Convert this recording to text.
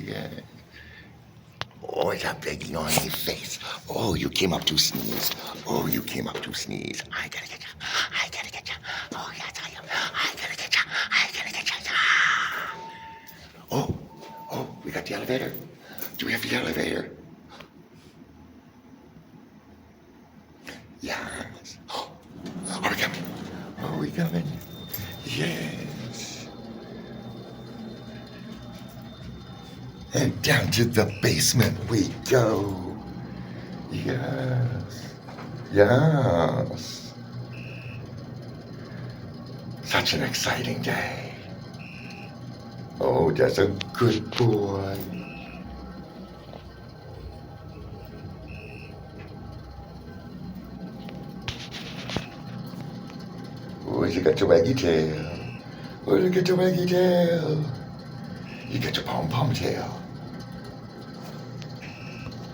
Yeah. Oh, it's a begging on your face. Oh, you came up to sneeze. Oh, you came up to sneeze. I gotta get you. I gotta get you. Oh, yes, I am. I gotta get you. I gotta get you. Oh, we got the elevator. Do we have the elevator? Yes. Oh, are we coming? Are we coming? Yes. And down to the basement we go. Yes. Yes. Such an exciting day. Oh, that's a good boy. Oh, you got your waggy tail. Oh, look at your waggy tail. You got your pom-pom tail.